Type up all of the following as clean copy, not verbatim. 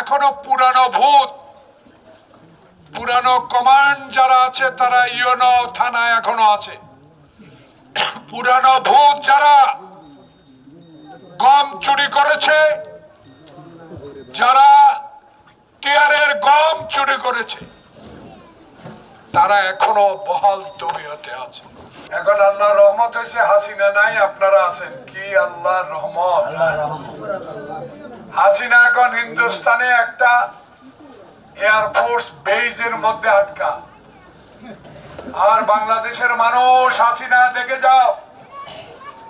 এখনো পুরানো ভূত, পুরানো কমান্ড যারা আছে তারা ইউনো থানায় এখনো আছে। পুরানো ভূত যারা গম চুরি করেছে, যারা টিয়ারের গম চুরি করেছে, তারা এখনো বহাল তবিয়তে আছে। এখন আল্লাহর রহমত হয়েছে, হাসিনা নাই, আপনারা আছেন। কি আল্লাহর রহমত! হাসিনা এখন হিন্দুস্তানে একটা এয়ারফোর্স বেজের মধ্যে আটকা। আর বাংলাদেশের মানুষ, হাসিনা দেখে যাও,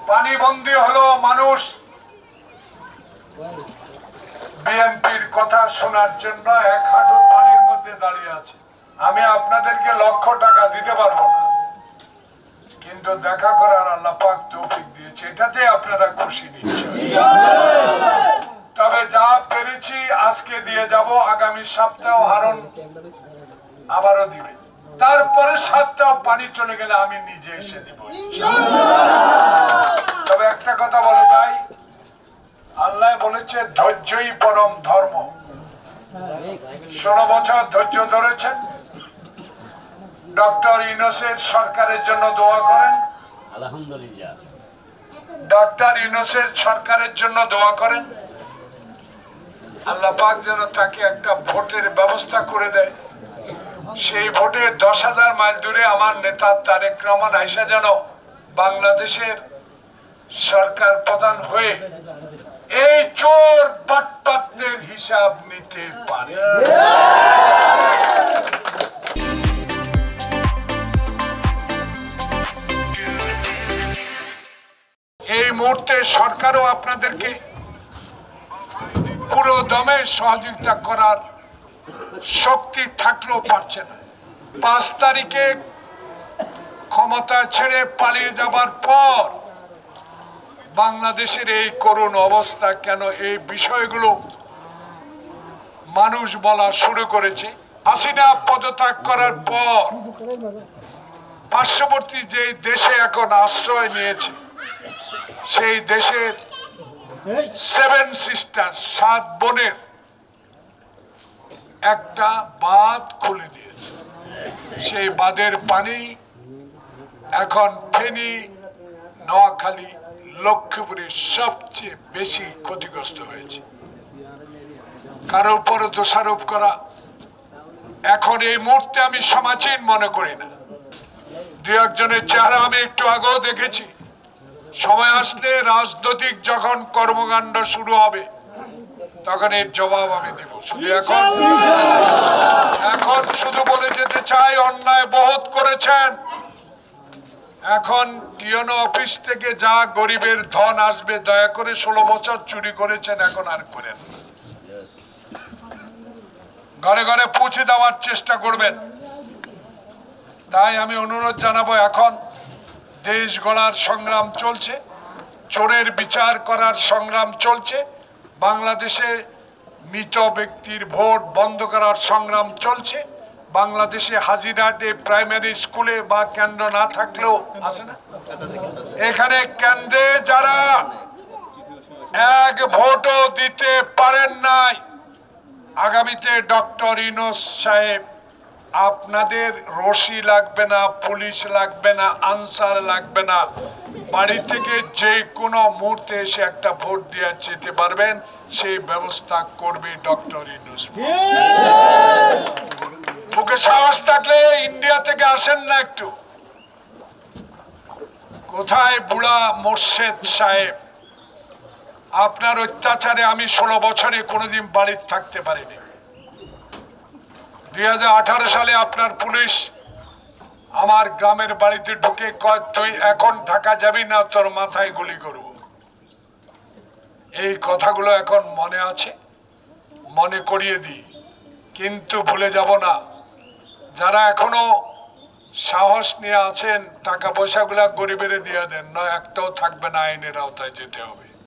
পানিবন্দী হলো মানুষ বিএনপির কথা শোনার জন্য এক হাঁটু পানির মধ্যে দাঁড়িয়ে আছে। আমি আপনাদেরকে লক্ষ টাকা দিতে পারবো না, কিন্তু দেখা করার আল্লাহ পাক তৌফিক দিয়েছে, এটাতে আপনারা খুশি নিচ্ছেন। তবে যা পেরেছি আজকে দিয়ে যাব, আগামী সপ্তাহ হারুন আবারও দিবে, তারপরে সপ্তাহ পানি চলে গেলে আমি নিজে এসে দিব। তবে একটা কথা বলে যাই, আল্লাহ বলেছে ধৈর্যই পরম ধর্ম। 16 বছর ধৈর্য ধরেছেন। ডক্টর ইউনূসের সরকারের জন্য দোয়া করেন। আলহামদুলিল্লাহ। ডক্টর ইউনূসের সরকারের জন্য দোয়া করেন, আল্লাহ পাক যেন তাকে একটা ভোটের ব্যবস্থা করে দেয়। সেই ভোটে 10,000 মাইল দূরে আমার নেতা তারেক রহমান আইসা যেন বাংলাদেশের সরকার প্রধান হয়ে এই চোর বাটপাতদের হিসাব নিতে পারে। এই মুহূর্তে সরকারও আপনাদেরকে পুরো দমে সহযোগিতা করার শক্তি থাকলেও পারছে না। 5 তারিখে ক্ষমতা ছেড়ে পালিয়ে যাবার পর বাংলাদেশের এই করুণ অবস্থা কেন, এই বিষয়গুলো মানুষ বলা শুরু করেছে। হাসিনা পদত্যাগ করার পর পার্শ্ববর্তী যে দেশে এখন আশ্রয় নিয়েছে, সেই দেশের 7 সিস্টার, 7 বোনের একটা বাঁধ খুলে দিয়েছে। সেই বাঁধের পানি এখন ফেনী, নোয়াখালী, লক্ষ্মীপুরে সবচেয়ে বেশি ক্ষতিগ্রস্ত হয়েছে। কারো উপর দোষারোপ করা এখন এই মুহূর্তে আমি সমাজীন মনে করি না। 2-1 চেহারা আমি একটু আগেও দেখেছি। সময় আসলে রাজনৈতিক যখন কর্মকাণ্ড শুরু হবে তখন এর জবাব আমি দেব। শুধু এখন শুধু বলে যেতে চাই, অন্যায় বহুত করেছেন। এখন টিওনো অফিস থেকে যা গরিবের ধন আসবে, দয়া করে 16 বছর চুরি করেছেন, এখন আর করেন। ঘরে ঘরে পৌঁছে দেওয়ার চেষ্টা করবেন। তাই আমি অনুরোধ জানাবো, এখন দেশ গড়ার সংগ্রাম চলছে, চোরের বিচার করার সংগ্রাম চলছে, বাংলাদেশে মৃত ব্যক্তির ভোট বন্ধ করার সংগ্রাম চলছে। বাংলাদেশে হাজিরহাটে প্রাইমারি স্কুলে বা কেন্দ্র না থাকলেও আছে না, এখানে কেন্দ্রে যারা এক ভোটও দিতে পারেন নাই, আগামীতে ডক্টর ইউনূস সাহেব, আপনাদের রশি লাগবে না, পুলিশ লাগবে না, আনসার লাগবে না, বাড়ি থেকে যে কোনো মুহূর্তে এসে একটা ভোট দিয়ে যেতে পারবেন, সেই ব্যবস্থা করবে ডক্টর ইউনূস। বুকে সাহস থাকলে ইন্ডিয়া থেকে আসেন না একটু। কোথায় বুড়া মোর্শেদ সাহেব? আপনার অত্যাচারে আমি 16 বছরে কোনোদিন বাড়িতে থাকতে পারিনি। 2018 সালে আপনার পুলিশ আমার গ্রামের বাড়িতে ঢুকে কয়, তুই এখন ঢাকা যাবি না, তোর মাথায় গুলি করব। এই কথাগুলো এখন মনে আছে, মনে করিয়ে দিই, কিন্তু ভুলে যাব না। যারা এখনো সাহস নিয়ে আছেন, টাকা পয়সাগুলা গরিবের দিয়ে দেন, নয় একটাও থাকবে না, আইনের আওতায় যেতে হবে।